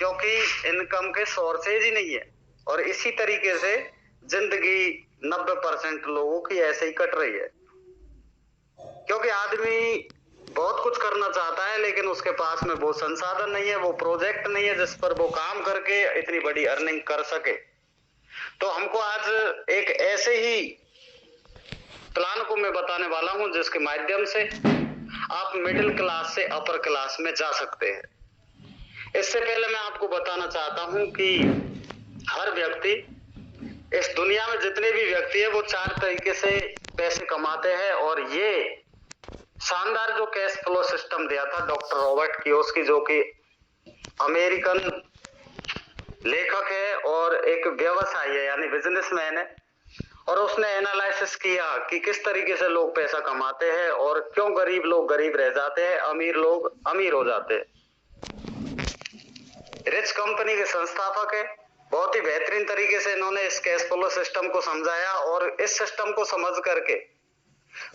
क्योंकि इनकम के सोर्सेज ही नहीं है। और इसी तरीके से जिंदगी 90% लोगों की ऐसे ही कट रही है, क्योंकि आदमी बहुत कुछ करना चाहता है लेकिन उसके पास में वो संसाधन नहीं है, वो प्रोजेक्ट नहीं है जिस पर वो काम करके इतनी बड़ी अर्निंग कर सके। तो हमको आज एक ऐसे ही प्लान को मैं बताने वाला हूं जिसके माध्यम से आप मिडिल क्लास से अपर क्लास में जा सकते हैं। इससे पहले मैं आपको बताना चाहता हूं कि हर व्यक्ति, इस दुनिया में जितने भी व्यक्ति है वो 4 तरीके से पैसे कमाते हैं। और ये शानदार जो कैश फ्लो सिस्टम दिया था डॉक्टर रॉबर्ट कियोसाकी, जो कि अमेरिकन लेखक है और एक व्यवसायी है यानी बिजनेसमैन है, और उसने एनालिसिस किया कि किस तरीके से लोग पैसा कमाते हैं और क्यों गरीब लोग गरीब रह जाते हैं, अमीर लोग अमीर हो जाते हैं। रिच कंपनी के संस्थापक है, बहुत ही बेहतरीन तरीके से इन्होंने इस कैश फ्लो सिस्टम को समझाया और इस सिस्टम को समझ करके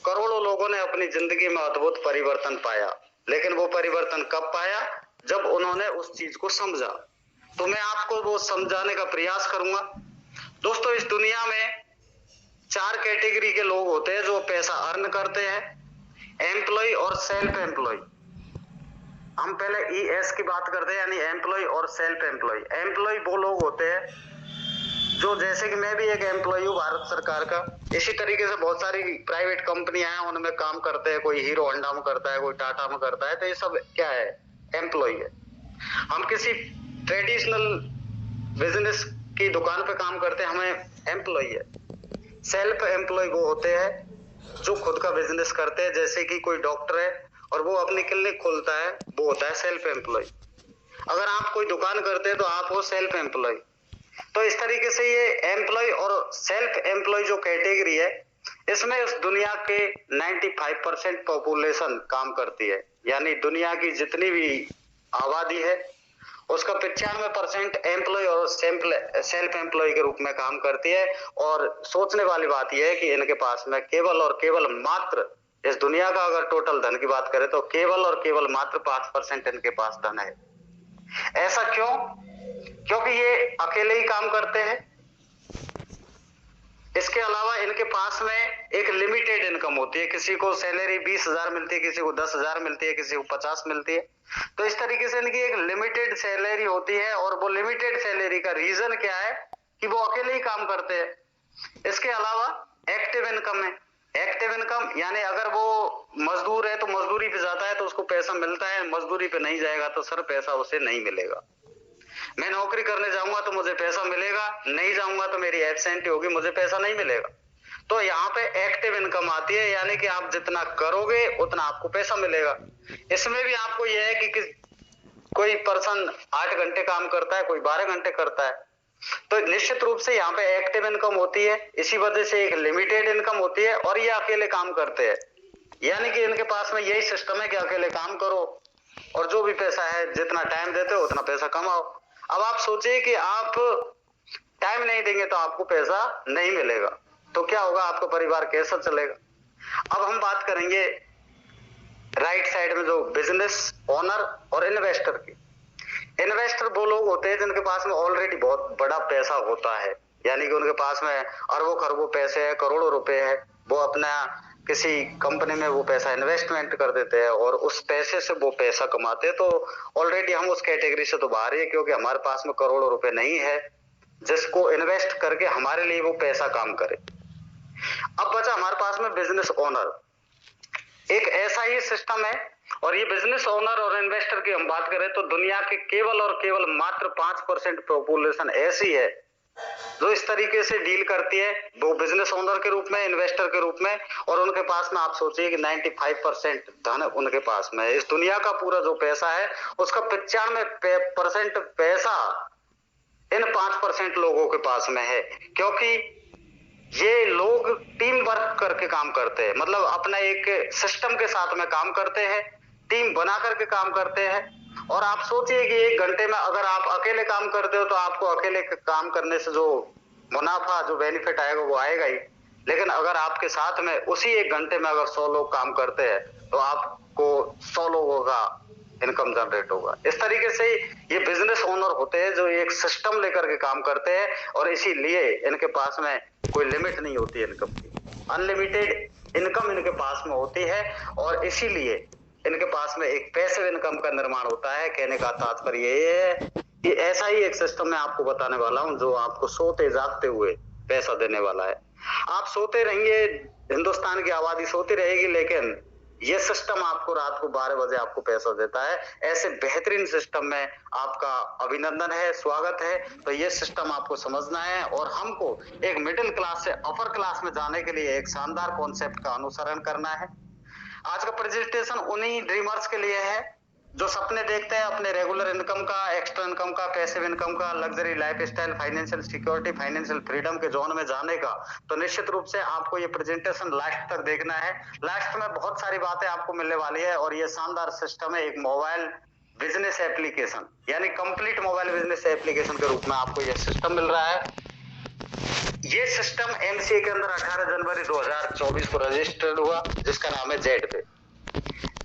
करोड़ों लोगों ने अपनी जिंदगी में अद्भुत परिवर्तन पाया। लेकिन वो परिवर्तन कब पाया? जब उन्होंने उस चीज को समझा। तो मैं आपको वो समझाने का प्रयास करूंगा। दोस्तों, इस दुनिया में 4 कैटेगरी के लोग होते हैं जो पैसा अर्न करते हैं, एम्प्लॉय और सेल्फ एम्प्लॉय। हम पहले ES की बात करते हैं यानी एम्प्लॉय और सेल्फ एम्प्लॉय। एम्प्लॉय वो लोग होते हैं जो, जैसे कि मैं भी एक एम्प्लॉय हूँ भारत सरकार का, इसी तरीके से बहुत सारी प्राइवेट कंपनियां हैं उनमें काम करते हैं, कोई हीरो होंडा में करता है, कोई टाटा में करता है, तो ये सब क्या है? एम्प्लॉय है। हम किसी ट्रेडिशनल बिजनेस की दुकान पे काम करते हैं, हमें एम्प्लॉय है। सेल्फ एम्प्लॉय वो होते हैं जो खुद का बिजनेस करते हैं, जैसे कि कोई डॉक्टर है और वो अपनी क्लिनिक खोलता है, वो होता है सेल्फ एम्प्लॉय। अगर आप कोई दुकान करते हैं तो आप हो सेल्फ एम्प्लॉय। तो इस तरीके से ये एम्प्लॉय और सेल्फ एम्प्लॉय जो कैटेगरी है, इसमें उस दुनिया के 95% पॉपुलेशन काम करती है। यानी दुनिया की जितनी भी आबादी है उसका 95% एम्प्लॉय और सेल्फ एम्प्लॉय के रूप में काम करती है। और सोचने वाली बात यह है कि इनके पास में केवल और केवल मात्र, इस दुनिया का अगर टोटल धन की बात करें तो केवल और केवल मात्र 5% इनके पास धन है। ऐसा क्यों? क्योंकि ये अकेले ही काम करते हैं। इसके अलावा इनके पास में एक लिमिटेड इनकम होती है, किसी को सैलरी 20,000 मिलती है, किसी को 10,000 मिलती है, किसी को 50 मिलती है। तो इस तरीके से इनकी एक लिमिटेड सैलरी होती है। और वो लिमिटेड सैलरी का रीजन क्या है कि वो अकेले ही काम करते हैं। इसके अलावा एक्टिव इनकम है। एक्टिव इनकम यानी अगर वो मजदूर है तो मजदूरी पे जाता है तो उसको पैसा मिलता है, मजदूरी पे नहीं जाएगा तो सर पैसा उसे नहीं मिलेगा। मैं नौकरी करने जाऊंगा तो मुझे पैसा मिलेगा, नहीं जाऊंगा तो मेरी एब्सेंटी होगी, मुझे पैसा नहीं मिलेगा। तो यहाँ पे एक्टिव इनकम आती है, यानी कि आप जितना करोगे उतना आपको पैसा मिलेगा। इसमें भी आपको यह है कि कोई पर्सन 8 घंटे काम करता है, कोई 12 घंटे करता है, तो निश्चित रूप से यहाँ पे एक्टिव इनकम होती है। इसी वजह से एक लिमिटेड इनकम होती है और ये अकेले काम करते हैं। यानी कि इनके पास में यही सिस्टम है कि अकेले काम करो और जो भी पैसा है, जितना टाइम देते हो उतना पैसा कमाओ। अब आप सोचिए कि आप टाइम नहीं देंगे तो आपको पैसा नहीं मिलेगा, तो क्या होगा? आपका परिवार कैसा चलेगा? अब हम बात करेंगे राइट साइड में जो बिजनेस ओनर और इन्वेस्टर की। इन्वेस्टर वो लोग होते हैं जिनके पास में ऑलरेडी बहुत बड़ा पैसा होता है, यानी कि उनके पास में अरबों खरबों पैसे है, करोड़ों रुपए है। वो अपना किसी कंपनी में वो पैसा इन्वेस्टमेंट कर देते हैं और उस पैसे से वो पैसा कमाते हैं। तो ऑलरेडी हम उस कैटेगरी से तो बाहर ही है, क्योंकि हमारे पास में करोड़ों रुपए नहीं है जिसको इन्वेस्ट करके हमारे लिए वो पैसा काम करे। अब बचा हमारे पास में बिजनेस ओनर। एक ऐसा ही सिस्टम है। और ये बिजनेस ओनर और इन्वेस्टर की हम बात करें तो दुनिया के केवल और केवल मात्र 5% पॉपुलेशन ऐसी है जो इस तरीके से डील करती है, वो बिजनेस ओनर के रूप में, इन्वेस्टर के रूप में। और उनके पास में आप सोचिए कि 95% धन उनके पास में है। इस दुनिया का पूरा जो पैसा है उसका 95% पैसा इन 5% लोगों के पास में है, क्योंकि ये लोग टीम वर्क करके काम करते हैं। मतलब अपना एक सिस्टम के साथ में काम करते हैं, टीम बना करके काम करते हैं। और आप सोचिए कि 1 घंटे में अगर आप अकेले काम करते हो तो आपको अकेले काम करने से जो मुनाफा, जो बेनिफिट आएगा वो आएगा ही। लेकिन अगर आपके साथ में उसी 1 घंटे में अगर 100 लोग काम करते हैं तो आपको 100 लोगों का इनकम जनरेट होगा। इस तरीके से ये बिजनेस ओनर होते हैं जो एक सिस्टम लेकर के काम करते हैं, और इसीलिए इनके पास में कोई लिमिट नहीं होती इनकम की, अनलिमिटेड इनकम इनके पास में होती है, और इसीलिए इनके पास में एक पैसिव इनकम का निर्माण होता है। कहने का तात्पर्य ये है कि ऐसा ही एक सिस्टम मैं आपको बताने वाला हूं जो आपको सोते जागते हुए पैसा देने वाला है। आप सोते रहेंगे, हिंदुस्तान की आबादी सोती रहेगी, लेकिन ये सिस्टम आपको रात को 12 बजे आपको पैसा देता है। ऐसे बेहतरीन सिस्टम में आपका अभिनंदन है, स्वागत है। तो ये सिस्टम आपको समझना है, और हमको एक मिडिल क्लास से अपर क्लास में जाने के लिए एक शानदार कॉन्सेप्ट का अनुसरण करना है। आज का प्रेजेंटेशन उन्हीं ड्रीमर्स के लिए है जो सपने देखते हैं अपने रेगुलर इनकम का, एक्स्ट्रा इनकम का, पैसिव इनकम का, luxury lifestyle, financial security, financial freedom के जोन में जाने का। तो निश्चित रूप से आपको ये प्रेजेंटेशन लास्ट तक देखना है। लास्ट में बहुत सारी बातें आपको मिलने वाली है, और ये शानदार सिस्टम है एक मोबाइल बिजनेस एप्लीकेशन, यानी कंप्लीट मोबाइल बिजनेस एप्लीकेशन के रूप में आपको ये सिस्टम मिल रहा है। ये सिस्टम एमसीए के अंदर 18 जनवरी 2024 को रजिस्टर्ड हुआ, जिसका नाम है जेड-पे।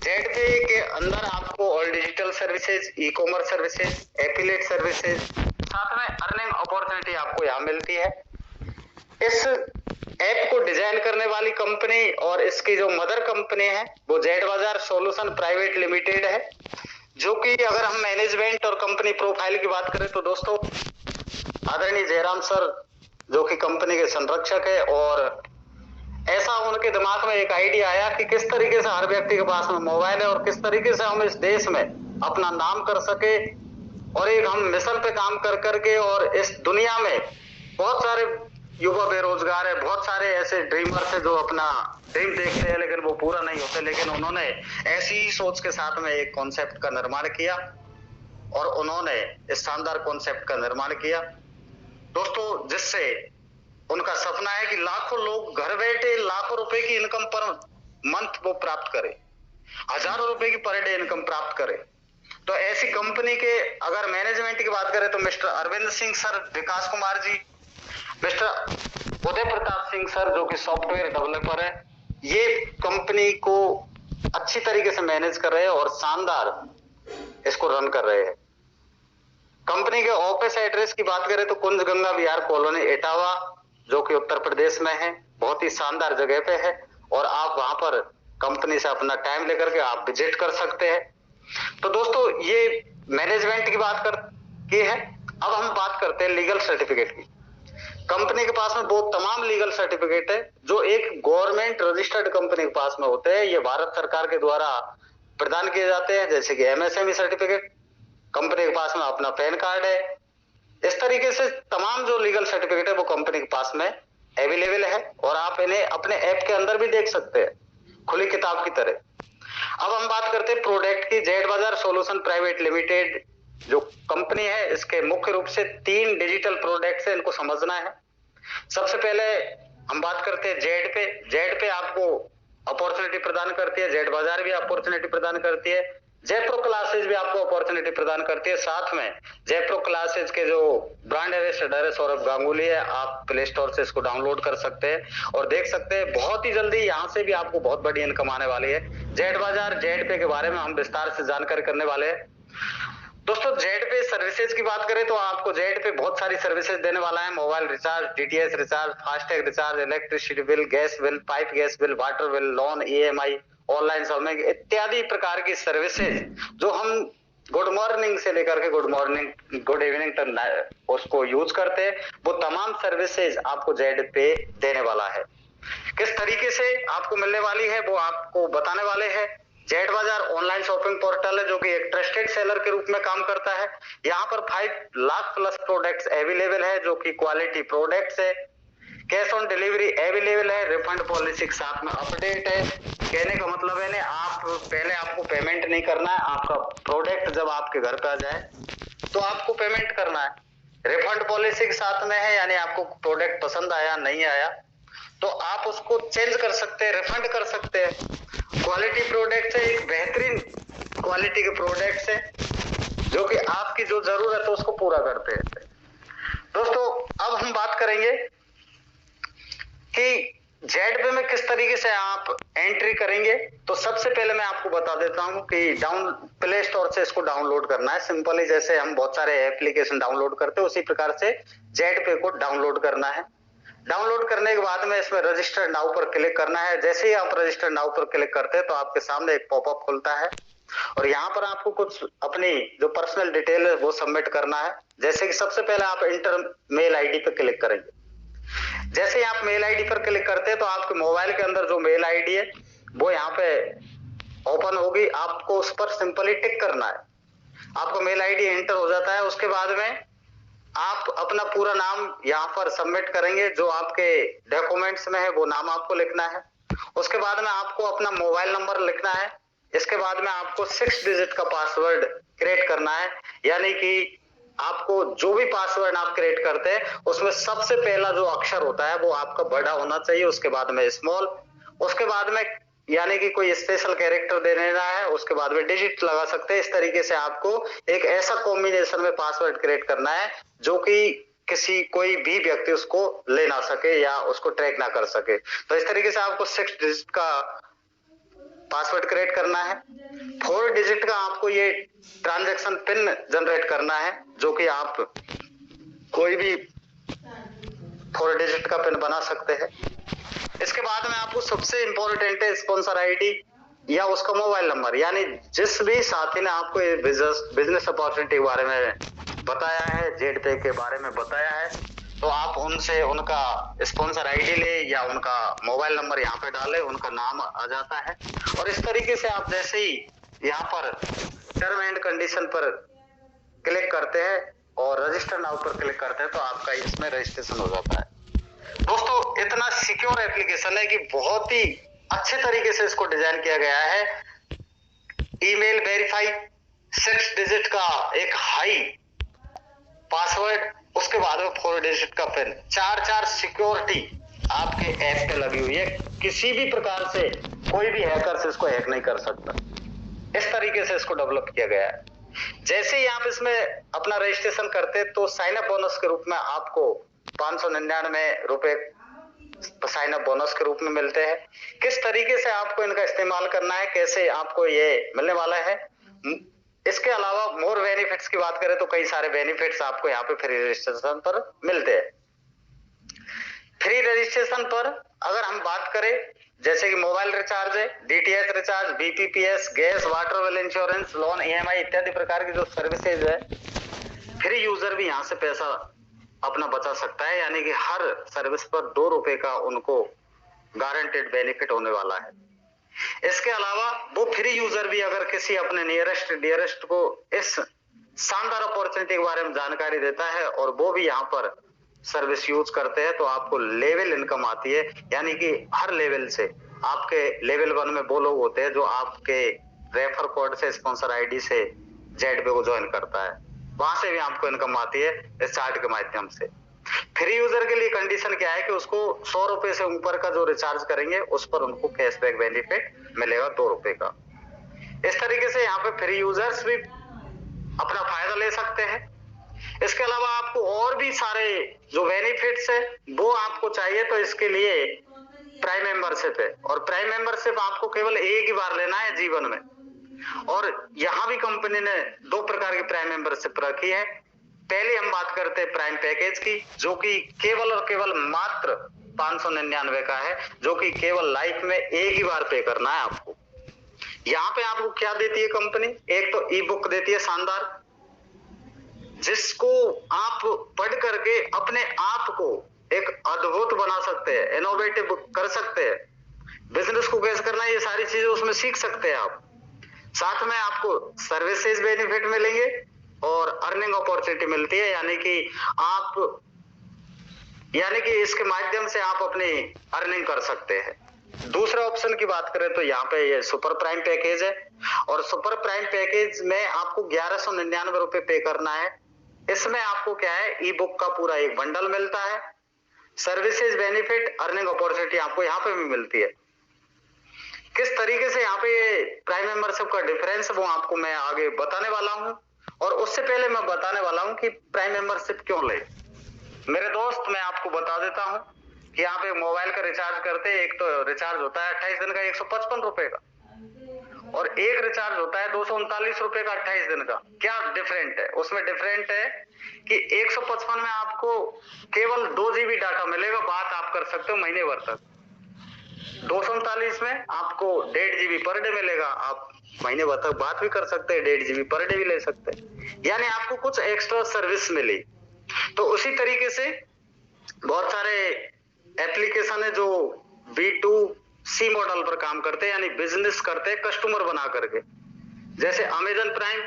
जेड-पे के अंदर आपको all digital services, e commerce services, affiliate services, साथ में अर्निंग अपॉर्चुनिटी आपको यहाँ मिलती है। इस ऐप को डिजाइन करने वाली कंपनी और इसकी जो मदर कंपनी है वो जेड बाजार सॉल्यूशन प्राइवेट लिमिटेड है, जो कि अगर हम मैनेजमेंट और कंपनी प्रोफाइल की बात करें तो दोस्तों आदरणीय जयराम सर जो कि कंपनी के संरक्षक है, और ऐसा उनके दिमाग में एक आइडिया आया कि किस तरीके से हर व्यक्ति के पास में मोबाइल है और किस तरीके से हम इस देश में अपना नाम कर सके, और एक हम मिशन पे काम कर करके, और इस दुनिया में बहुत सारे युवा बेरोजगार है, बहुत सारे ऐसे ड्रीमर्स है जो अपना ड्रीम देखते हैं लेकिन वो पूरा नहीं होते, लेकिन उन्होंने ऐसी ही सोच के साथ में एक कॉन्सेप्ट का निर्माण किया, और उन्होंने इस शानदार कॉन्सेप्ट का निर्माण किया दोस्तों, जिससे उनका सपना है कि लाखों लोग घर बैठे लाखों रुपए की इनकम पर मंथ वो प्राप्त करें, हजारों रुपए की पर डे इनकम प्राप्त करें। तो ऐसी कंपनी के अगर मैनेजमेंट की बात करें तो मिस्टर अरविंद सिंह सर, विकास कुमार जी, मिस्टर उदय प्रताप सिंह सर जो कि सॉफ्टवेयर डेवलपर है, ये कंपनी को अच्छी तरीके से मैनेज कर रहे हैं और शानदार इसको रन कर रहे हैं। कंपनी के ऑफिस एड्रेस की बात करें तो कुंज गंगा विहार कॉलोनी इटावा, जो कि उत्तर प्रदेश में है, बहुत ही शानदार जगह पे है, और आप वहां पर कंपनी से अपना टाइम लेकर के आप विजिट कर सकते हैं। तो दोस्तों ये मैनेजमेंट की बात की है। अब हम बात करते हैं लीगल सर्टिफिकेट की। कंपनी के पास में वो तमाम लीगल सर्टिफिकेट है जो एक गवर्नमेंट रजिस्टर्ड कंपनी के पास में होते हैं। ये भारत सरकार के द्वारा प्रदान किए जाते हैं, जैसे कि एमएसएमई सर्टिफिकेट, कंपनी के पास में अपना पैन कार्ड है। इस तरीके से तमाम जो लीगल सर्टिफिकेट है वो कंपनी के पास में अवेलेबल है, और आप इन्हें अपने ऐप के अंदर भी देख सकते हैं खुली किताब की तरह। अब हम बात करते हैं प्रोडक्ट की। जेड बाजार सॉल्यूशन प्राइवेट लिमिटेड जो कंपनी है, इसके मुख्य रूप से 3 डिजिटल प्रोडक्ट्स है, इनको समझना है। सबसे पहले हम बात करते हैं जेड-पे। जेड-पे आपको अपॉर्चुनिटी प्रदान करती है, जेड बाजार भी अपॉर्चुनिटी प्रदान करती है, जयप्रो क्लासेज भी आपको अपॉर्चुनिटी प्रदान करती है। साथ में जयप्रो क्लासेज के जो ब्रांड एम्बेसडर है सौरभ गांगुली है, आप प्ले स्टोर से इसको डाउनलोड कर सकते हैं और देख सकते हैं। बहुत ही जल्दी यहाँ से भी आपको बहुत बड़ी इनकम आने वाली है। जेड बाजार जेड-पे के बारे में हम विस्तार से जानकारी करने वाले हैं। दोस्तों जेड-पे सर्विसेज की बात करें तो आपको जेड-पे बहुत सारी सर्विसेज देने वाला है। Mobile recharge, DTH recharge, FASTag recharge, electricity bill, gas bill, pipe gas bill, water bill, loan, EMI, online shopping इत्यादि प्रकार की सर्विसेज जो हम गुड मॉर्निंग से लेकर के गुड मॉर्निंग गुड इवनिंग तक उसको यूज करते हैं, वो तमाम सर्विसेज आपको जेड-पे देने वाला है। किस तरीके से आपको मिलने वाली है वो आपको बताने वाले हैं। जेड बाजार ऑनलाइन शॉपिंग पोर्टल है जो कि एक ट्रस्टेड सेलर के रूप में काम करता है। यहाँ पर 5 लाख प्लस प्रोडक्ट्स अवेलेबल है जो कि क्वालिटी प्रोडक्ट्स है। कैश ऑन डिलीवरी अवेलेबल है, रिफंड पॉलिसी के साथ में अपडेट है। कहने का मतलब है ना, आप पहले आपको पेमेंट नहीं करना है, आपका प्रोडक्ट जब आपके घर पे आ जाए तो आपको पेमेंट करना है। रिफंड पॉलिसी के साथ में है, यानी आपको प्रोडक्ट पसंद आया नहीं आया तो आप उसको चेंज कर सकते हैं, रिफंड कर सकते हैं। क्वालिटी प्रोडक्ट है, एक बेहतरीन क्वालिटी के प्रोडक्ट्स है जो कि आपकी जो जरूरत है उसको पूरा करते हैं। दोस्तों अब हम बात करेंगे कि जेड पे में किस तरीके से आप एंट्री करेंगे, तो सबसे पहले मैं आपको बता देता हूं कि प्ले स्टोर से इसको डाउनलोड करना है। सिंपली जैसे हम बहुत सारे एप्लीकेशन डाउनलोड करते हैं उसी प्रकार से जेड पे को डाउनलोड करना है। डाउनलोड करने के बाद में इसमें रजिस्टर नाउ पर क्लिक करना है। जैसे ही आप रजिस्टर नाउ पर क्लिक करते हैं तो आपके सामने एक पॉपअप खुलता है और यहाँ पर आपको कुछ अपनी जो पर्सनल डिटेल है वो सबमिट करना है। जैसे कि सबसे पहले आप इंटर मेल आईडी पर क्लिक करेंगे। जैसे ही आप मेल आईडी पर क्लिक करते हैं तो आपके मोबाइल के अंदर जो मेल आईडी है वो यहाँ पे ओपन होगी। आपको उस पर सिंपली टिक करना है। आपका मेल आईडी एंटर हो जाता है। उसके बाद में आप अपना पूरा नाम यहाँ पर सबमिट करेंगे। जो आपके डॉक्यूमेंट्स में है वो नाम आपको लिखना है। उसके बाद में आपको अपना मोबाइल नंबर लिखना है। इसके बाद में आपको 6 डिजिट का पासवर्ड क्रिएट करना है। यानी कि आपको जो भी पासवर्ड आप क्रिएट करते हैं उसमें सबसे पहला जो अक्षर होता है वो आपका बड़ा होना चाहिए, उसके बाद में स्मॉल, उसके बाद में यानी कि कोई स्पेशल कैरेक्टर दे देना है, उसके बाद में डिजिट लगा सकते हैं। इस तरीके से आपको एक ऐसा कॉम्बिनेशन में पासवर्ड क्रिएट करना है जो कि कोई भी व्यक्ति उसको ले ना सके या उसको ट्रैक ना कर सके। तो इस तरीके से आपको 6 डिजिट का पासवर्ड क्रिएट करना है। 4 डिजिट का आपको ये ट्रांजैक्शन पिन जनरेट करना है जो कि आप कोई भी 4 डिजिट का पिन बना सकते हैं। इसके बाद में आपको सबसे इंपॉर्टेंट है स्पॉन्सर आईडी या उसका मोबाइल नंबर। यानी जिस भी साथी ने आपको बिजनेस अपॉर्चुनिटी के बारे में बताया है, जेड पे के बारे में बताया है, तो आप उनसे उनका स्पॉन्सर आईडी ले या उनका मोबाइल नंबर यहाँ पे डाले, उनका नाम आ जाता है। और इस तरीके से आप जैसे ही यहाँ पर टर्म एंड कंडीशन पर क्लिक करते हैं और रजिस्टर नाउ पर क्लिक करते हैं तो आपका इसमें रजिस्ट्रेशन हो जाता है। दोस्तों इतना सिक्योर एप्लीकेशन है कि बहुत ही अच्छे तरीके से इसको डिजाइन किया गया है। ईमेल वेरीफाई, 6 डिजिट का एक हाई पासवर्ड, उसके बाद में 4 डिजिट का पिन, 4 सिक्योरिटी आपके ऐप पे लगी हुई है। किसी भी प्रकार से कोई भी हैकर से इसको हैक नहीं कर सकता। इस तरीके से इसको डेवलप किया गया है। जैसे ही आप इसमें अपना रजिस्ट्रेशन करते तो साइन अप बोनस के रूप में आपको 599 रुपए साइन अप बोनस के रूप में मिलते हैं। किस तरीके से आपको इनका इस्तेमाल करना है, कैसे आपको ये मिलने वाला है, इसके अलावा मोर बेनिफिट्स की बात करें तो कई सारे बेनिफिट्स आपको यहाँ पे फ्री रजिस्ट्रेशन पर मिलते हैं। फ्री रजिस्ट्रेशन पर अगर हम बात करें जैसे कि मोबाइल रिचार्ज है, DTH recharge, BPPS, gas, water bill, insurance, loan, EMI इत्यादि प्रकार की जो सर्विसेज है, फ्री यूजर भी यहाँ से पैसा अपना बचा सकता है। यानी कि हर सर्विस पर 2 रुपए का उनको गारंटेड बेनिफिट होने वाला है। इसके अलावा वो फ्री यूजर भी अगर किसी अपने नियरेस्ट डियरेस्ट को इस शानदार अपॉर्चुनिटी के बारे में जानकारी देता है और वो भी यहाँ पर सर्विस यूज करते हैं तो आपको लेवल इनकम आती है। यानी कि हर लेवल से आपके लेवल 1 में वो लोग होते हैं जो आपके रेफर कोड से, स्पॉन्सर आईडी से जेड पे को ज्वाइन करता है, वहां से भी आपको इनकम आती है इस चार्ट के माध्यम से। फ्री यूजर के लिए कंडीशन क्या है कि उसको 100 रुपए से ऊपर का जो रिचार्ज करेंगे उस पर उनको कैशबैक बेनिफिट मिलेगा 2 रुपए का। इस तरीके से यहाँ पे फ्री यूजर्स भी अपना फायदा ले सकते हैं। इसके अलावा आपको और भी सारे जो बेनिफिट्स है वो आपको चाहिए तो इसके लिए प्राइम मेंबरशिप है और प्राइम मेंबरशिप आपको केवल एक ही बार लेना है जीवन में। और यहाँ भी कंपनी ने 2 प्रकार की प्राइम मेंबरशिप रखी है। पहले हम बात करते हैं प्राइम पैकेज की जो कि केवल और केवल मात्र 599 का है, जो कि केवल लाइफ में एक ही बार पे करना है आपको। यहाँ पे आपको क्या देती है कंपनी, एक तो ई बुक देती है शानदार, जिसको आप पढ़ करके अपने आप को एक अद्भुत बना सकते हैं, इनोवेटिव कर सकते हैं, बिजनेस को कैसे करना है ये सारी चीजें उसमें सीख सकते हैं आप। साथ में आपको सर्विसेज बेनिफिट मिलेंगे और अर्निंग अपॉर्चुनिटी मिलती है। यानी कि इसके माध्यम से आप अपनी अर्निंग कर सकते हैं। दूसरा ऑप्शन की बात करें तो यहाँ पे ये सुपर प्राइम पैकेज है और सुपर प्राइम पैकेज में आपको 1199 रुपए पे करना है। इसमें आपको क्या है, ई बुक का पूरा एक बंडल मिलता है, सर्विसेज बेनिफिट, अर्निंग अपॉर्चुनिटी आपको यहाँ पे भी मिलती है। किस तरीके से यहाँ पे प्राइम मेंबरशिप का डिफरेंस वो आपको मैं आगे बताने वाला हूँ। और उससे पहले मैं बताने वाला हूँ कि प्राइम मेंबरशिप क्यों ले। मेरे दोस्त मैं आपको बता देता हूँ कि आप एक मोबाइल का रिचार्ज करते हैं, एक तो रिचार्ज होता है 28 दिन का 155 रुपए का, और एक रिचार्ज होता है 239 रुपए का 28 दिन का। क्या डिफरेंट है उसमें? डिफरेंट है कि 155 में आपको केवल 2 GB डाटा मिलेगा, बात आप कर सकते हो महीने भर तक। 239 में आपको 1.5 GB पर डे मिलेगा, आप महीने भर तक बात भी कर सकते हैं, 1.5 GB पर डे भी ले सकते हैं, यानी आपको कुछ एक्स्ट्रा सर्विस मिली। तो उसी तरीके से बहुत सारे एप्लीकेशन है जो B2C मॉडल पर काम करते हैं, यानी बिजनेस करते हैं कस्टमर बना करके। जैसे अमेजन प्राइम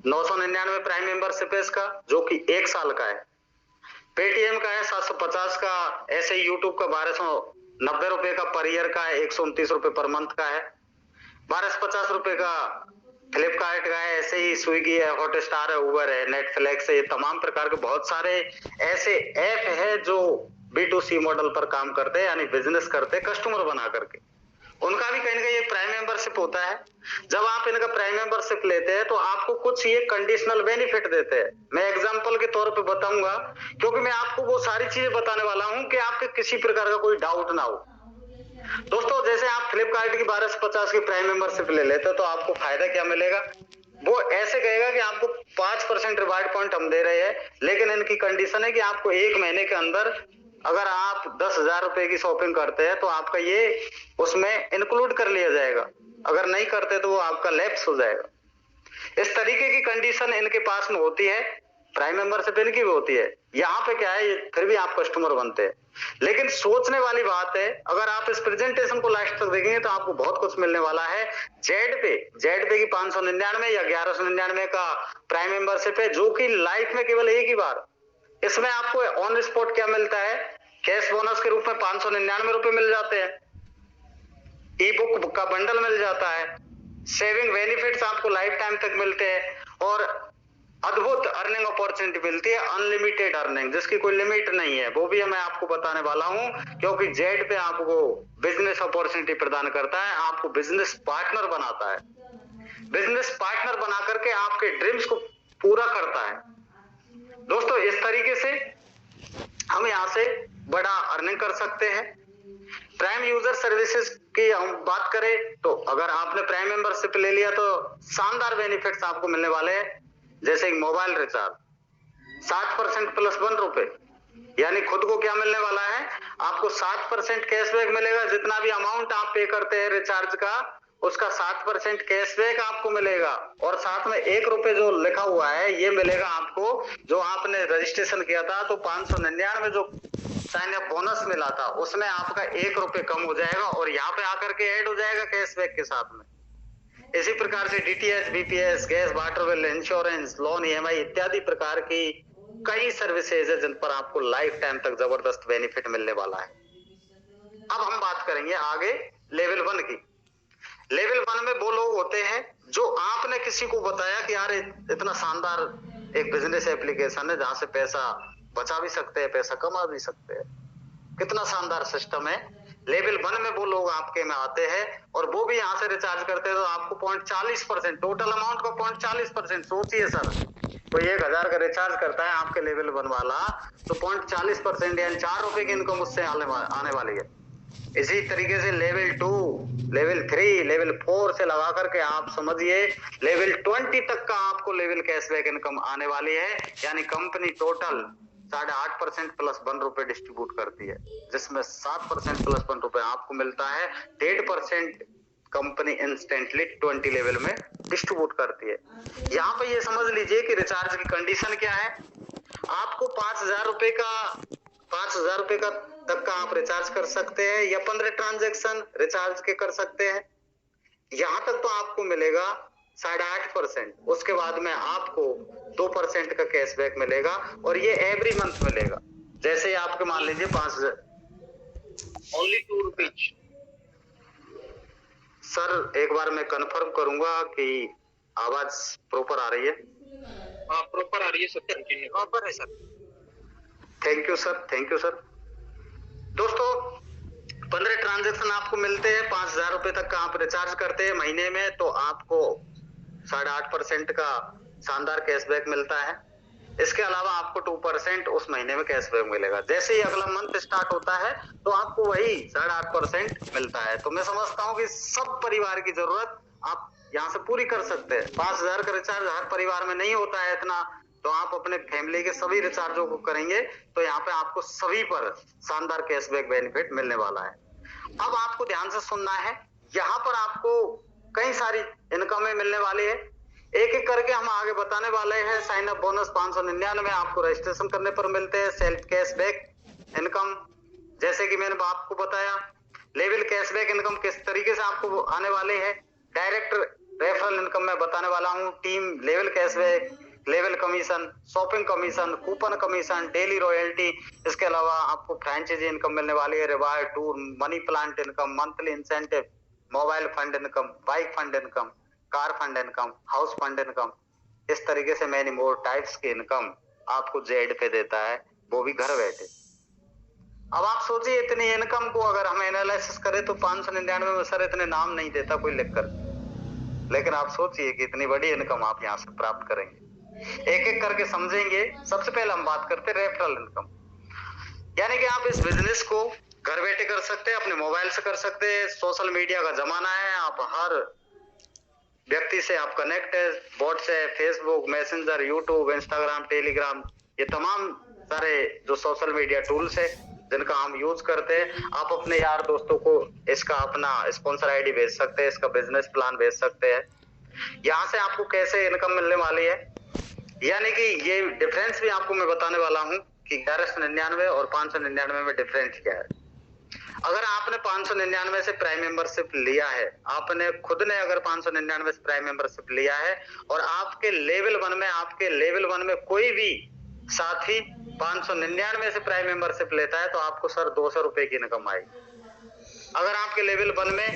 999 प्राइम मेंबरशिप है इसका, जो कि 1 साल का है। पेटीएम का है 750 का, ऐसे ही यूट्यूब का 1290 रुपए का पर ईयर का है, 129 रुपए पर मंथ का है। 1250 रुपए का फ्लिपकार्ट का है, ऐसे ही स्विगी है, हॉटस्टार है, उबर है, नेटफ्लिक्स है, ये तमाम प्रकार के बहुत सारे ऐसे ऐप है जो B2C मॉडल पर काम करते हैं, यानी बिजनेस करते हैं कस्टमर बना करके। उनका भी कहीं ना कहीं एक प्राइम मेंबरशिप होता है। जब आप इनका प्राइम मेंबरशिप लेते हैं तो आपको कुछ ये कंडीशनल बेनिफिट देते हैं। मैं एग्जांपल के तौर पे बताऊंगा, क्योंकि मैं आपको वो सारी चीजें बताने वाला हूं कि आपके किसी प्रकार का कोई डाउट ना हो। दोस्तों, जैसे आप फ्लिपकार्ट की 1250 की प्राइम मेंबरशिप ले लेते हो तो आपको फायदा क्या मिलेगा? वो ऐसे कहेगा कि आपको 5% रिवार्ड पॉइंट हम दे रहे हैं, लेकिन इनकी कंडीशन है कि आपको 1 महीने के अंदर अगर आप 10,000 रुपए की शॉपिंग करते हैं तो आपका ये उसमें इंक्लूड कर लिया जाएगा, अगर नहीं करते तो वो आपका लैप्स हो जाएगा। इस तरीके की कंडीशन इनके पास में होती है, प्राइम मेंबरशिप इनकी भी होती है। यहाँ पे क्या है, फिर भी आप कस्टमर बनते हैं। लेकिन सोचने वाली बात है, अगर आप इस प्रेजेंटेशन को लास्ट तक देखेंगे तो आपको बहुत कुछ मिलने वाला है। जेड पे की 599 या 1199 का प्राइम मेंबरशिप है, जो कि लाइफ में केवल एक ही बार। इसमें आपको ऑन स्पॉट क्या मिलता है? कैश बोनस के रूप में 599 रुपए मिल जाते हैं, ई बुक का बंडल मिल जाता है, सेविंग बेनिफिट्स आपको लाइफ टाइम तक मिलते हैं, और अद्भुत अर्निंग अपॉर्चुनिटी मिलती है, अनलिमिटेड अर्निंग जिसकी कोई लिमिट नहीं है। वो भी मैं आपको बताने वाला हूं, क्योंकि जेड पे आपको बिजनेस अपॉर्चुनिटी प्रदान करता है, आपको बिजनेस पार्टनर बनाता है, बिजनेस पार्टनर बना करके आपके ड्रीम्स को पूरा करता है। दोस्तों, इस तरीके से हम यहाँ से बड़ा अर्निंग कर सकते हैं। प्राइम यूजर सर्विसेज की हम बात करें तो अगर आपने प्राइम मेंबरशिप ले लिया तो शानदार बेनिफिट्स आपको मिलने वाले हैं। जैसे मोबाइल रिचार्ज 60% प्लस 1 रुपए, यानी खुद को क्या मिलने वाला है? आपको 7% कैशबैक मिलेगा। जितना भी अमाउंट आप पे करते हैं रिचार्ज का, उसका 7% कैशबैक आपको मिलेगा, और साथ में 1 रुपए जो लिखा हुआ है ये मिलेगा आपको, जो आपने रजिस्ट्रेशन किया था तो 599 जो साइन अप बोनस मिला था उसमें आपका 1 रुपए कम हो जाएगा, और यहाँ पे आकर के ऐड हो जाएगा कैशबैक के साथ में। इसी प्रकार से DTH, BPS, gas, water bill, insurance, loan, EMI इत्यादि प्रकार की कई सर्विसेज है जिन पर आपको लाइफ टाइम तक जबरदस्त बेनिफिट मिलने वाला है। अब हम बात करेंगे आगे लेवल 1 की। लेवल 1 में वो लोग होते हैं जो आपने किसी को बताया कि यार इतना शानदार एक बिजनेस एप्लीकेशन है जहां से पैसा बचा भी सकते हैं, पैसा कमा भी सकते हैं, कितना शानदार सिस्टम है। लेवल 1 में वो लोग आपके में आते हैं और वो भी यहाँ से रिचार्ज करते हैं तो आपको 0.40% टोटल अमाउंट का 0.40%। सोचिए सर, कोई 1000 का रिचार्ज करता है आपके लेवल 1 वाला तो 0.40% यानी 4 रुपए की इनकम उससे आने वाली है। इसी तरीके से लेवल 2, लेवल 3, लेवल 4 से लगा करके आप समझिए लेवल 20 तक का आपको लेवल कैशबैक इनकम आने वाली है, यानी कंपनी टोटल 8.5% प्लस 1 रुपए डिस्ट्रीब्यूट करती है, जिसमें 7% प्लस 1 रुपए आपको मिलता है। 1.5% कंपनी इंस्टेंटली 20 लेवल में डिस्ट्रीब्यूट करती है। यहाँ पे ये समझ लीजिए कि रिचार्ज की कंडीशन क्या है। आपको 5,000 रुपए का तक का आप रिचार्ज कर सकते हैं, या 15 ट्रांजैक्शन रिचार्ज के कर सकते हैं। यहाँ तक तो आपको मिलेगा 8.5%। उसके बाद में आपको 2% का कैशबैक मिलेगा, और ये एवरी मंथ मिलेगा। जैसे आपके मान लीजिए 5,000 ओनली 2 रुपीज। सर एक बार मैं कंफर्म करूंगा कि आवाज प्रॉपर आ रही है। हाँ, प्रॉपर आ रही है सर, कंटिन्यू। प्रॉपर है sir. Thank you sir, thank you sir. दोस्तों, 15 ट्रांजैक्शन आपको मिलते हैं, 5,000 रुपए तक का आप रिचार्ज करते हैं महीने में तो आपको 8.5% का शानदार कैशबैक मिलता है। इसके अलावा आपको 2% उस महीने में कैशबैक मिलेगा। जैसे ही अगला मंथ स्टार्ट होता है तो आपको वही 8.5% मिलता है। तो मैं समझता हूँ कि सब परिवार की जरूरत आप यहाँ से पूरी कर सकते हैं। 5,000 का रिचार्ज हर परिवार में नहीं होता है इतना, तो आप अपने फैमिली के सभी रिचार्जों को करेंगे तो यहाँ पे आपको सभी पर शानदार कैशबैक बेनिफिट मिलने वाला है। अब आपको ध्यान से सुनना है, यहाँ पर आपको कई सारी इनकमें मिलने वाली है, एक एक करके हम आगे बताने वाले हैं। साइन अप बोनस 599 आपको रजिस्ट्रेशन करने पर मिलते हैं। सेल्फ कैशबैक इनकम, जैसे कि मैंने आपको बताया, लेवल कैशबैक इनकम किस तरीके से आपको आने वाले हैं। डायरेक्ट रेफरल इनकम मैं बताने वाला हूँ, team level cashback, level commission, shopping commission, coupon commission, daily royalty. इसके अलावा आपको फ्रेंचाइजी इनकम मिलने वाली है, reward tour, money plant income, monthly incentive, mobile fund income, bike fund income, car fund income, house fund income. इस तरीके से many more types की इनकम आपको जेड पे देता है, वो भी घर बैठे। अब आप सोचिए इतनी इनकम को अगर हम एनालिसिस करें तो 599 में सर इतने नाम नहीं देता कोई लिखकर, लेकिन आप सोचिए कि इतनी बड़ी इनकम आप यहाँ से प्राप्त करेंगे। एक एक करके समझेंगे। सबसे पहले हम बात करते हैं रेफरल इनकम, यानी कि आप इस बिजनेस को घर बैठे कर सकते हैं, अपने मोबाइल से कर सकते हैं। सोशल मीडिया का जमाना है, आप हर व्यक्ति से आप कनेक्ट है, WhatsApp, Facebook, messenger, YouTube, Instagram, Telegram, ये तमाम सारे जो सोशल मीडिया टूल्स है जिनका हम यूज करते हैं। आप अपने यार दोस्तों को इसका अपना स्पॉन्सर आईडी भेज सकते हैं, इसका बिजनेस प्लान भेज सकते हैं। यहाँ से आपको कैसे इनकम मिलने वाली है, यानी कि ये डिफरेंस भी आपको मैं बताने वाला हूँ कि 1199 और 599 में डिफरेंस क्या है। अगर आपने 599 से प्राइम मेंबरशिप लिया है, आपने खुद ने अगर 599 से प्राइम मेंबरशिप लिया है और आपके लेवल 1 में कोई भी साथी 599 से प्राइम मेंबरशिप लेता है तो आपको सर 200 रुपए की इनकम आएगी। अगर आपके लेवल 1 में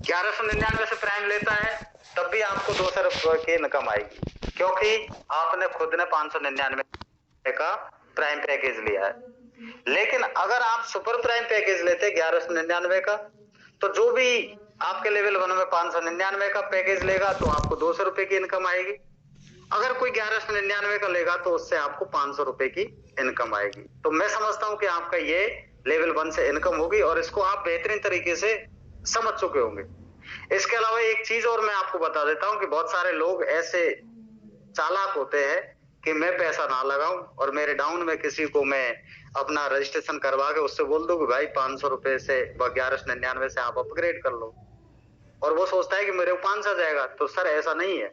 1199 से प्राइम लेता है तब भी आपको 200 रुपए की इनकम आएगी, क्योंकि आपने खुद ने 599 का प्राइम पैकेज लिया है। लेकिन अगर आप सुपर प्राइम पैकेज लेते 1199 का, तो जो भी आपके लेवल 1 में 599 का पैकेज लेगा तो आपको 200 रुपए की इनकम आएगी। अगर कोई 1199 का लेगा तो उससे आपको 500 रुपए की इनकम आएगी। तो मैं समझता हूं कि आपका ये लेवल 1 से इनकम होगी और इसको आप बेहतरीन तरीके से समझ चुके होंगे। इसके अलावा एक चीज और मैं आपको बता देता हूं कि बहुत सारे लोग ऐसे चालाक होते हैं कि मैं पैसा ना लगाऊं और मेरे डाउन में किसी को मैं अपना रजिस्ट्रेशन करवा के उससे बोल दूं कि भाई 500 रुपए से 1199 से आप अपग्रेड कर लो, और वो सोचता है कि मेरे को 500 जाएगा। तो सर ऐसा नहीं है।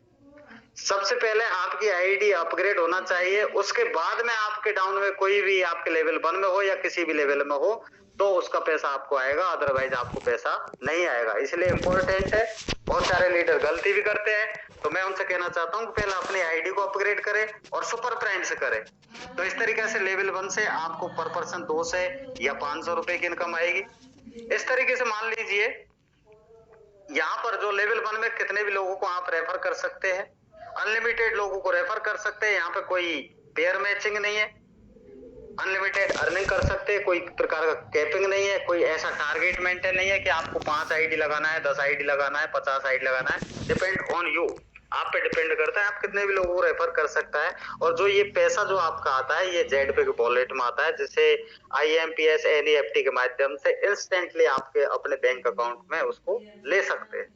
सबसे पहले आपकी आईडी अपग्रेड होना चाहिए, उसके बाद में आपके डाउन में कोई भी आपके लेवल 1 में हो या किसी भी लेवल में हो तो उसका पैसा आपको आएगा, अदरवाइज आपको पैसा नहीं आएगा। इसलिए इंपॉर्टेंट है। बहुत सारे लीडर गलती भी करते हैं, तो मैं उनसे कहना चाहता हूं कि पहले अपनी आईडी को अपग्रेड करें और सुपर प्राइम से करें। तो इस तरीके से लेवल 1 से आपको पर पर्सन 200 या 500 रुपए की इनकम आएगी। इस तरीके से मान लीजिए यहाँ पर जो लेवल 1 में कितने भी लोगों को आप रेफर कर सकते हैं, अनलिमिटेड लोगों को रेफर कर सकते हैं। यहाँ पे कोई पेयर मैचिंग नहीं है, अनलिमिटेड अर्निंग कर सकते हैं, कोई प्रकार का कैपिंग नहीं है, कोई ऐसा टारगेट मेंटेन नहीं है कि आपको 5 आईडी लगाना है, 10 आईडी लगाना है, 50 आईडी लगाना है। डिपेंड ऑन यू, आप पे डिपेंड करता है आप कितने भी लोगों को रेफर कर सकता है। और जो ये पैसा जो आपका आता है ये जेड पे के वॉलेट में आता है, जिसे IMPS NEFT के माध्यम से इंस्टेंटली आपके अपने बैंक अकाउंट में उसको ले सकते हैं।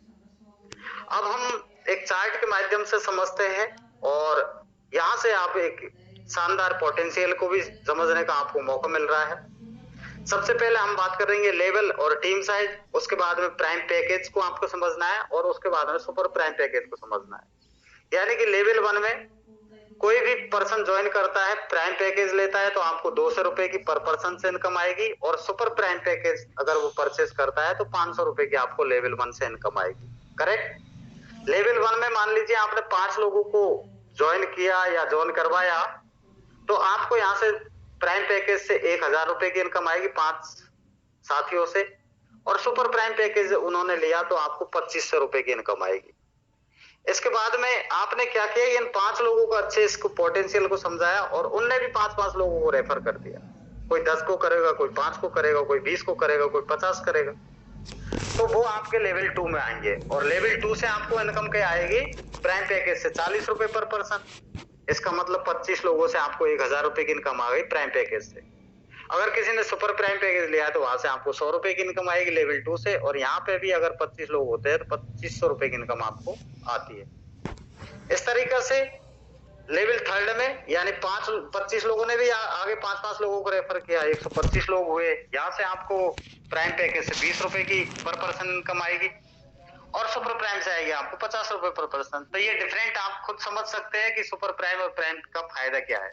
अब हम एक चार्ट के माध्यम से समझते हैं और यहाँ से आप एक शानदार पोटेंशियल को भी समझने का आपको मौका मिल रहा है। सबसे पहले हम बात करेंगे लेवल और टीम साइज, उसके बाद में प्राइम पैकेज को आपको समझना है और उसके बाद में सुपर प्राइम पैकेज को समझना है। यानी कि लेवल 1 में कोई भी पर्सन ज्वाइन करता है, प्राइम पैकेज लेता है तो आपको 200 रुपए की पर पर्सन से इनकम आएगी, और सुपर प्राइम पैकेज अगर वो परचेस करता है तो 500 रुपए की आपको लेवल 1 से इनकम आएगी। करेक्ट। लेवल 1 में मान लीजिए आपने 5 लोगों को ज्वाइन किया या ज्वाइन करवाया तो आपको यहाँ से प्राइम पैकेज से 1000 रुपए की इनकम आएगी 5 साथियों से, और सुपर प्राइम पैकेज उन्होंने लिया तो आपको 2500 रुपए की इनकम आएगी। इसके बाद में आपने क्या किया, इन 5 लोगों को अच्छे इसको पोटेंशियल को समझाया और उनने भी 5-5 लोगों को रेफर कर दिया। कोई 10 को करेगा, कोई 5 को करेगा, कोई 20 को करेगा, कोई 50 करेगा, तो वो आपके लेवल 2 में आएंगे। और लेवल 2 से आपको इनकम क्या आएगी, प्राइम पैकेज से 40 रुपए पर पर्सन, इसका मतलब 25 लोगों से आपको 1000 रुपए की इनकम आ गई प्राइम पैकेज से। अगर किसी ने सुपर प्राइम पैकेज लिया तो वहां से आपको 100 रुपए की इनकम आएगी लेवल 2 से, और यहाँ पे भी अगर 25 लोग होते हैं तो 2500 रुपए की इनकम आपको आती है। इस तरीके से लेवल थर्ड में यानी 25 लोगों ने भी आगे 5-5 लोगों को रेफर किया, 125 लोग हुए। यहाँ से आपको प्राइम पैकेज से 20 रुपए की पर पर्सन इनकम आएगी, और सुपर प्राइम से आएगी आपको 50 रुपए पर पर्सन। तो ये डिफरेंट आप खुद समझ सकते हैं कि सुपर प्राइम और प्राइम का फायदा क्या है।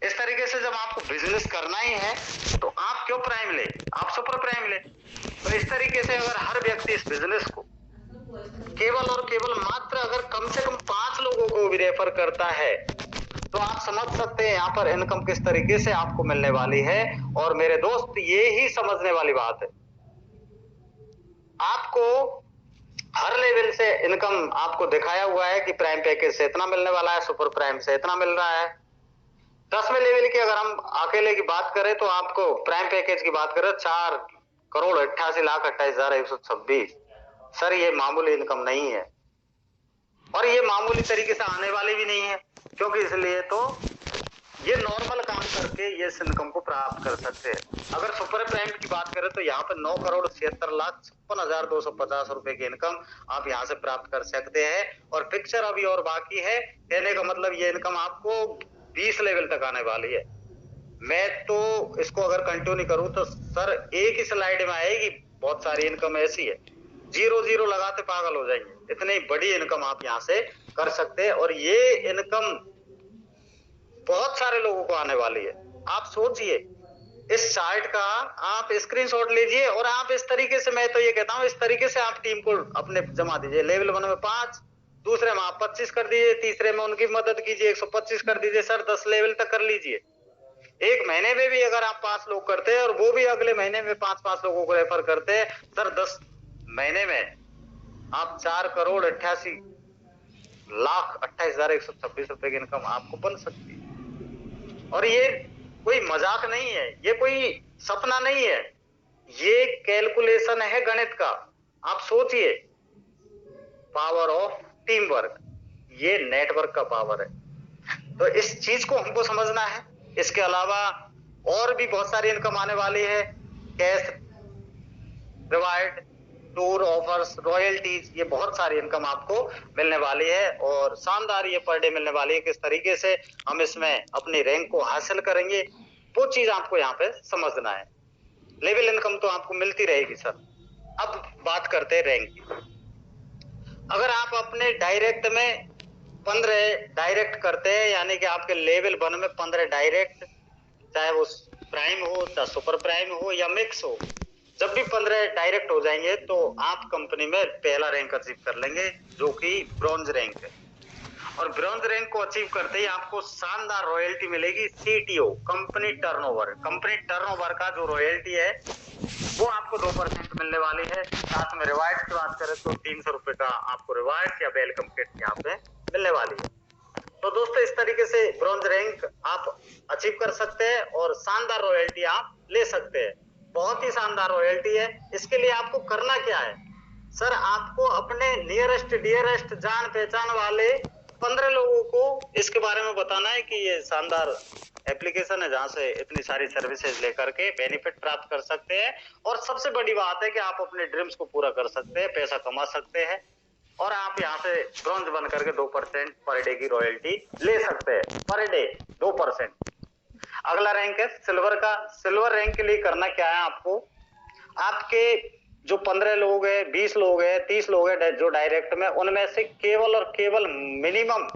इस तरीके से जब आपको बिजनेस करना ही है तो आप क्यों प्राइम ले, आप सुपर प्राइम ले। तो इस तरीके से अगर हर व्यक्ति इस बिजनेस को केवल और केवल मात्र अगर कम से कम 5 लोगों को भी रेफर करता है तो आप समझ सकते हैं यहाँ पर इनकम किस तरीके से आपको मिलने वाली है। और मेरे दोस्त ये ही समझने वाली बात है, आपको हर लेवल से इनकम आपको दिखाया हुआ है कि प्राइम पैकेज से इतना मिलने वाला है, सुपर प्राइम से इतना मिल रहा है। 10वें लेवल की अगर हम अकेले की बात करें तो आपको प्राइम पैकेज की बात करें 4,88,28,126। सर ये मामूली इनकम नहीं है, और ये मामूली तरीके से आने वाली भी नहीं है, क्योंकि इसलिए तो ये नॉर्मल काम करके ये इस इनकम को प्राप्त कर सकते हैं। अगर सुपर प्राइम की बात करें तो यहाँ पे 9,76,56,250 रुपए की इनकम आप यहाँ से प्राप्त कर सकते हैं। और पिक्चर अभी और बाकी है, कहने का मतलब ये इनकम आपको 20 लेवल तक आने वाली है। मैं तो इसको अगर कंटिन्यू करूं तो सर एक ही स्लाइड में आएगी, बहुत सारी इनकम ऐसी है, 0 लगाते पागल हो जाएंगे, इतनी बड़ी इनकम आप यहाँ से कर सकते हैं। और ये इनकम बहुत सारे लोगों को आने वाली है। आप सोचिए, इस चार्ट का आप स्क्रीनशॉट लीजिए और आप इस तरीके से, मैं तो ये कहता हूं इस तरीके से आप टीम को अपने जमा दीजिए। लेवल 1 में 5, दूसरे में आप 25 कर दीजिए, तीसरे में उनकी मदद कीजिए 125 कर दीजिए। सर 10 लेवल तक कर लीजिए। एक महीने में भी अगर आप 5 लोग करते हैं और वो भी अगले महीने में 5-5 लोगों को रेफर करते हैं, सर 10 महीने में आप 4,88,28,126 रुपए की इनकम आपको बन सकती है। और ये कोई मजाक नहीं है, ये कोई सपना नहीं है, ये कैलकुलेशन है गणित का। आप सोचिए, पावर ऑफ टीम वर्क, ये नेटवर्क का पावर है। तो इस चीज को हमको समझना है। इसके अलावा और भी बहुत सारी इनकम आने वाली है, cash reward, tour offers, royalties, ये बहुत सारी इनकम आपको मिलने वाली है। और शानदार ये पर डे मिलने वाली है। किस तरीके से हम इसमें अपनी रैंक को हासिल करेंगे वो चीज आपको यहाँ पे समझना है। लेवल इनकम तो आपको मिलती रहेगी सर। अब बात करते हैं रैंक की। अगर आप अपने डायरेक्ट में 15 डायरेक्ट करते हैं, यानी कि आपके लेवल 1 में 15 डायरेक्ट, चाहे वो प्राइम हो, चाहे सुपर प्राइम हो या मिक्स हो, जब भी 15 डायरेक्ट हो जाएंगे तो आप कंपनी में पहला रैंक अचीव कर लेंगे, जो कि ब्रॉन्ज रैंक है। और ब्रॉन्ज रैंक को अचीव करते ही आपको शानदार रॉयल्टी मिलेगी, CTO, company turnover. Company turnover का जो रॉयल्टी है वो आपको 2% मिलने वाली है। साथ में रिवार्ड की बात करें तो 300 रुपए का आपको रिवार्ड या वेलकम किट यहाँ पे मिलने वाली है। तो दोस्तों इस तरीके से ब्रॉन्ज रैंक आप अचीव कर सकते हैं और शानदार रॉयल्टी आप ले सकते हैं। बहुत ही शानदार रॉयल्टी है। इसके लिए आपको करना क्या है सर, आपको अपने नियरेस्ट डियरेस्ट जान पहचान वाले 15 लोगों को इसके बारे में बताना है कि ये शानदार एप्लीकेशन है जहां से इतनी सारी सर्विसेज लेकर के बेनिफिट प्राप्त कर सकते हैं। और सबसे बड़ी बात है कि आप अपने ड्रीम्स को पूरा कर सकते हैं, पैसा कमा सकते हैं, और आप यहाँ से ब्रॉन्ज बन करके 2% पर डे की रॉयल्टी ले सकते हैं। Per day 2%। अगला रैंक है सिल्वर का। सिल्वर रैंक के लिए करना क्या है आपको, आपके जो 15 लोग हैं, 20 लोग हैं, 30 लोग हैं जो डायरेक्ट में, उनमें से केवल और केवल मिनिमम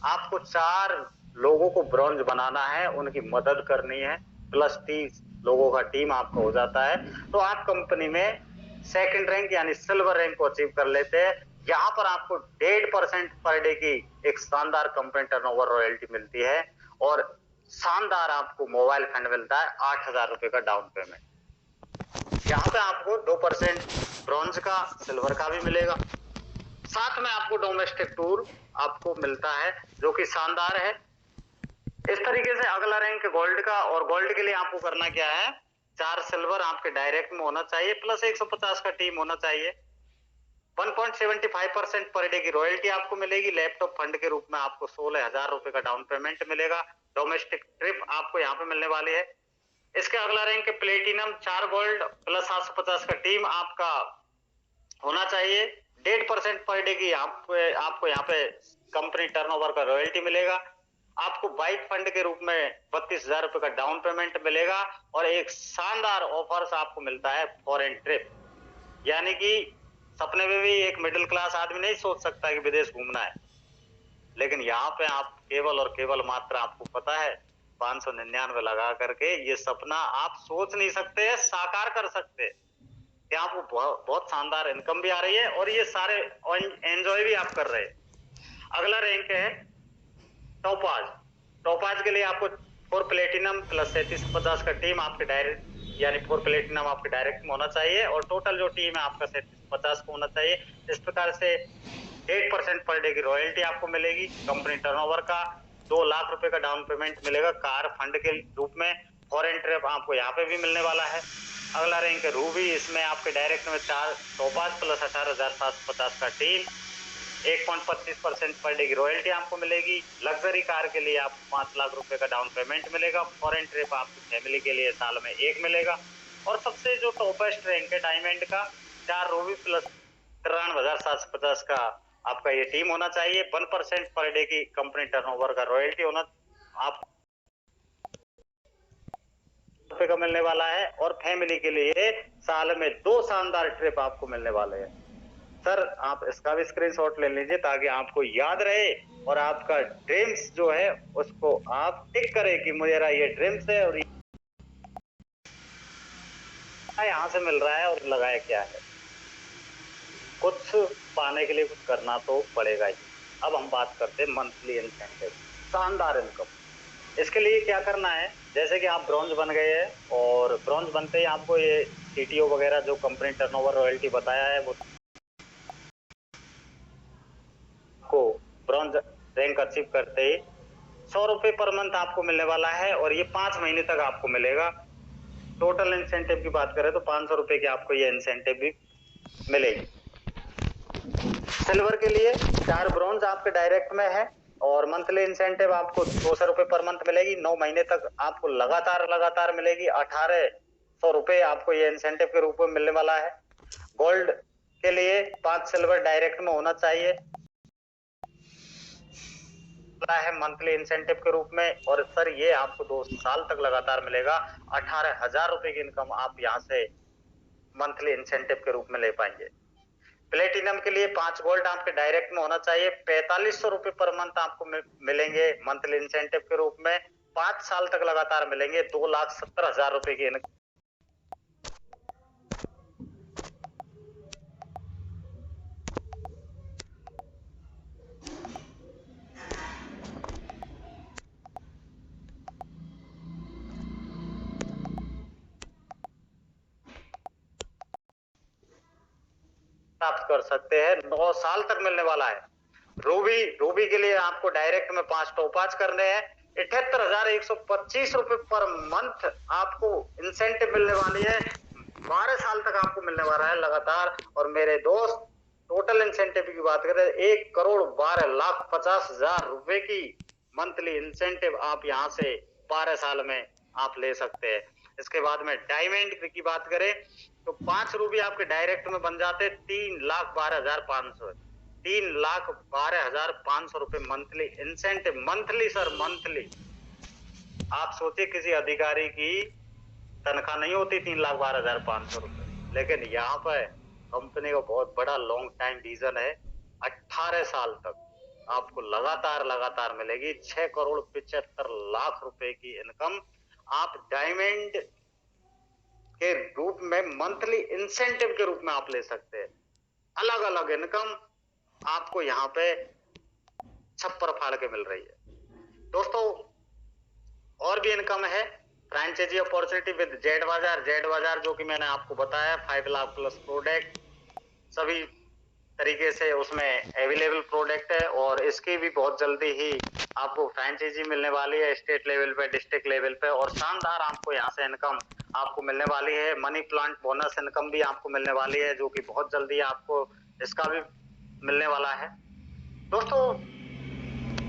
आपको 4 लोगों को ब्रॉन्ज बनाना है, उनकी मदद करनी है, प्लस 30 लोगों का टीम आपका हो जाता है तो आप कंपनी में सेकंड रैंक यानी सिल्वर रैंक को अचीव कर लेते हैं। यहाँ पर आपको 1.5% पर डे की एक शानदार कंपनी टर्नओवर रॉयल्टी मिलती है, और शानदार आपको मोबाइल फंड मिलता है 8,000 रुपए का डाउन पेमेंट। यहाँ पे आपको 2% ब्रॉन्ज का, सिल्वर का भी मिलेगा। साथ में आपको डोमेस्टिक टूर आपको मिलता है जो कि शानदार है। इस तरीके से अगला रैंक गोल्ड का, और गोल्ड के लिए आपको करना क्या है, 4 सिल्वर आपके डायरेक्ट में होना चाहिए, प्लस 150 का टीम होना चाहिए। 1.75% पर डे की रॉयल्टी आपको मिलेगी। लैपटॉप फंड के रूप में आपको 16,000 रुपए का डाउन पेमेंट मिलेगा। डोमेस्टिक ट्रिप आपको यहाँ पे मिलने वाली है। इसके अगला रैंक है प्लेटिनम, 4 गोल्ड प्लस 750 का टीम आपका होना चाहिए। 1.5% पर डे की आपको यहाँ पे कंपनी टर्नओवर का रॉयल्टी मिलेगा। आपको बाइक फंड के रूप में 32,000 रुपए का डाउन पेमेंट मिलेगा और एक शानदार ऑफर्स आपको मिलता है फॉरेन ट्रिप। यानी कि सपने में भी एक मिडिल क्लास आदमी नहीं सोच सकता कि विदेश घूमना है, लेकिन यहाँ पे आप केवल और केवल मात्र आपको पता है 599 लगा करके ये सपना आप सोच नहीं सकते, साकार कर सकते हैं कि आपको बहुत शानदार इनकम भी आ रही है और ये सारे एंजॉय भी आप कर रहे हैं। अगला रैंक है टोपाज। टोपाज के लिए आपको 4 प्लेटिनम प्लस 3750 का टीम आपके डायरेक्ट यानी 4 प्लेटिनम आपके डायरेक्ट में होना चाहिए और टोटल जो टीम है आपका 3750 को होना चाहिए। इस प्रकार से 8% पर डे की रॉयल्टी आपको मिलेगी। कंपनी टर्नओवर का 2 लाख रुपए का डाउन पेमेंट मिलेगा कार फंड के रूप में। फॉरेन ट्रिप आपको यहाँ पे भी मिलने वाला है। अगला रैंक है रूबी। इसमें आपके डायरेक्ट में 4 टोपाज प्लस 18,750 का टीम, 1.25% पर डे की रॉयल्टी आपको मिलेगी। लग्जरी कार के लिए आपको 5 लाख रुपए का डाउन पेमेंट मिलेगा। फॉरेन ट्रिप आपकी फैमिली के लिए साल में 1 मिलेगा। और सबसे जो टॉपेस्ट रैंक है डायमंड का, 4 रूबी प्लस 93,750 का आपका ये टीम होना चाहिए। 1% पर डे की कंपनी टर्नओवर का रॉयल्टी होना आप रुपए का मिलने वाला है और फैमिली के लिए साल में 2 शानदार ट्रिप आपको मिलने वाले हैं। सर आप इसका भी स्क्रीनशॉट ले लीजिए ताकि आपको याद रहे और आपका ड्रीम्स जो है उसको आप टिक करें कि मेरा ये ड्रीम्स है और यहाँ से मिल रहा है और लगाया क्या है। कुछ पाने के लिए कुछ करना तो पड़ेगा ही। अब हम बात करते हैं मंथली इंसेंटिव, शानदार इनकम। इसके लिए क्या करना है, जैसे कि आप ब्रॉन्ज बन गए हैं और ब्रॉन्ज बनते ही आपको ये सीटीओ वगैरह जो कंपनी टर्नओवर रॉयल्टी बताया है वो को ब्रॉन्ज रैंक अचीव करते ही 100 रुपए पर मंथ आपको मिलने वाला है और ये 5 महीने तक आपको मिलेगा। टोटल इंसेंटिव की बात करें तो 500 रुपए की आपको ये इंसेंटिव भी मिलेगी। सिल्वर के लिए 4 ब्रॉन्ज आपके डायरेक्ट में है और मंथली इंसेंटिव आपको 200 रुपए पर मंथ मिलेगी। 9 महीने तक आपको लगातार मिलेगी। 1800 रुपए आपको ये इंसेंटिव के रूप में मिलने वाला है। गोल्ड के लिए 5 सिल्वर डायरेक्ट में होना चाहिए है मंथली इंसेंटिव के रूप में और सर ये आपको 2 साल तक लगातार मिलेगा। 18,000 रुपए की इनकम आप यहाँ से मंथली इंसेंटिव के रूप में ले पाएंगे। प्लेटिनम के लिए 5 गोल्ड आपके डायरेक्ट में होना चाहिए। 4500 रुपए पर मंथ आपको मिलेंगे मंथली इंसेंटिव के रूप में। 5 साल तक लगातार मिलेंगे। 2,70,000 रुपए की इनकम प्राप्त कर सकते हैं। 9 साल तक मिलने वाला है। रूबी के लिए आपको डायरेक्ट में 5 टोपाज करने हैं। 78,125 रुपए पर मंथ आपको इंसेंटिव मिलने वाली है। 12 साल तक आपको मिलने वाला है लगातार। और मेरे दोस्त टोटल इंसेंटिव की बात करें 1,12,50,000 रुपए की मंथली इंसेंटिव आप यहाँ से 12 साल में आप ले सकते हैं। इसके बाद में डायमंड की बात करें तो 5 रूबी आपके डायरेक्ट में बन जाते 3,12,500 3,12,500 रुपए monthly incentive. Monthly sir monthly. आप सोचिए किसी अधिकारी की तनख्वाह नहीं होती 3,12,500 रुपए, लेकिन यहाँ पर कंपनी का बहुत बड़ा लॉन्ग टाइम विजन है। 18 साल तक आपको लगातार मिलेगी। 6,75,00,000 रुपए की इनकम आप डायमंड के रूप में मंथली इंसेंटिव के रूप में आप ले सकते हैं। अलग अलग इनकम आपको यहाँ पे छप्पर फाड़ के मिल रही है। दोस्तों और भी इनकम है। फ्रेंचाइजी अपॉर्चुनिटी विद जेड बाजार जो कि मैंने आपको बताया 5 लाख प्लस प्रोडक्ट सभी तरीके से उसमें अवेलेबल प्रोडक्ट है और इसकी भी बहुत जल्दी ही आपको फ्रेंचाइजी मिलने वाली है स्टेट लेवल पे, डिस्ट्रिक्ट लेवल पे और शानदार आपको यहाँ से इनकम आपको मिलने वाली है। मनी प्लांट बोनस इनकम भी आपको मिलने वाली है जो कि बहुत जल्दी आपको इसका भी मिलने वाला है। दोस्तों,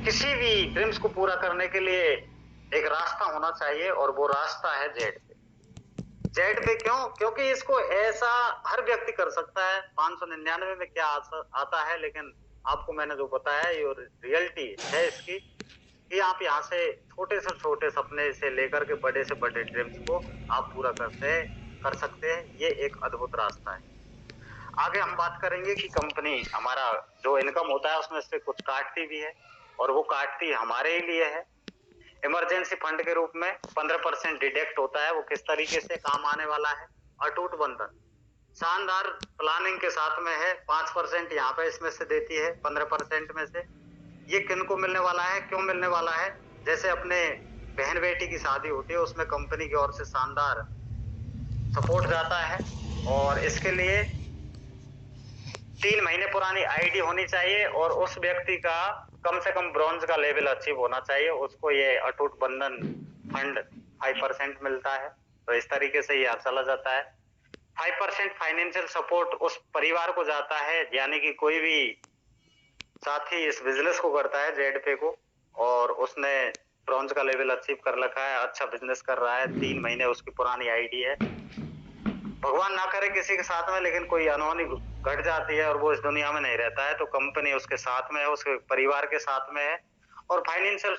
किसी भी ड्रीम्स को पूरा करने के लिए एक रास्ता होना चाहिए और वो रास्ता है जेड पे। जेड पे क्यों? क्योंकि इसको ऐसा हर व्यक्ति कर सकता है। 599 में क्या आता है, लेकिन आपको मैंने जो बताया ये रियलिटी है इसकी, कि आप यहाँ से छोटे सपने से लेकर के बड़े से बड़े ड्रीम्स को आप पूरा कर सकते हैं। ये एक अद्भुत रास्ता है। आगे हम बात करेंगे कि कंपनी हमारा जो इनकम होता है उसमें से कुछ काटती भी है, और वो काटती हमारे ही लिए है। इमरजेंसी फंड के रूप में 15% डिडक्ट होता है। वो किस तरीके से काम आने वाला है? अटूट बंधन शानदार प्लानिंग के साथ में है। 5% यहाँ पे इसमें से देती है 15% में से। ये किनको मिलने वाला है, क्यों मिलने वाला है? जैसे अपने बहन बेटी की शादी होती है उसमें कंपनी की ओर से शानदार सपोर्ट जाता है, और इसके लिए 3 महीने पुरानी आईडी होनी चाहिए और उस व्यक्ति का कम से कम ब्रॉन्ज का लेवल अचीव होना चाहिए। उसको ये अटूट बंधन फंड 5% मिलता है। तो इस तरीके से यह चला जाता है। 5% फाइनेंशियल सपोर्ट उस परिवार को जाता है, यानी कि कोई भी साथी इस बिजनेस को करता है जेड पे को, और उसने ब्रॉन्ज का लेवल अचीव कर रखा है, अच्छा बिजनेस कर रहा है, 3 महीने उसकी पुरानी आईडी है। भगवान ना करे किसी के साथ में लेकिन कोई अनहोनी घट जाती है और वो इस दुनिया में नहीं रहता है, तो कंपनी उसके साथ में है, उसके परिवार के साथ में है, और फाइनेंशियल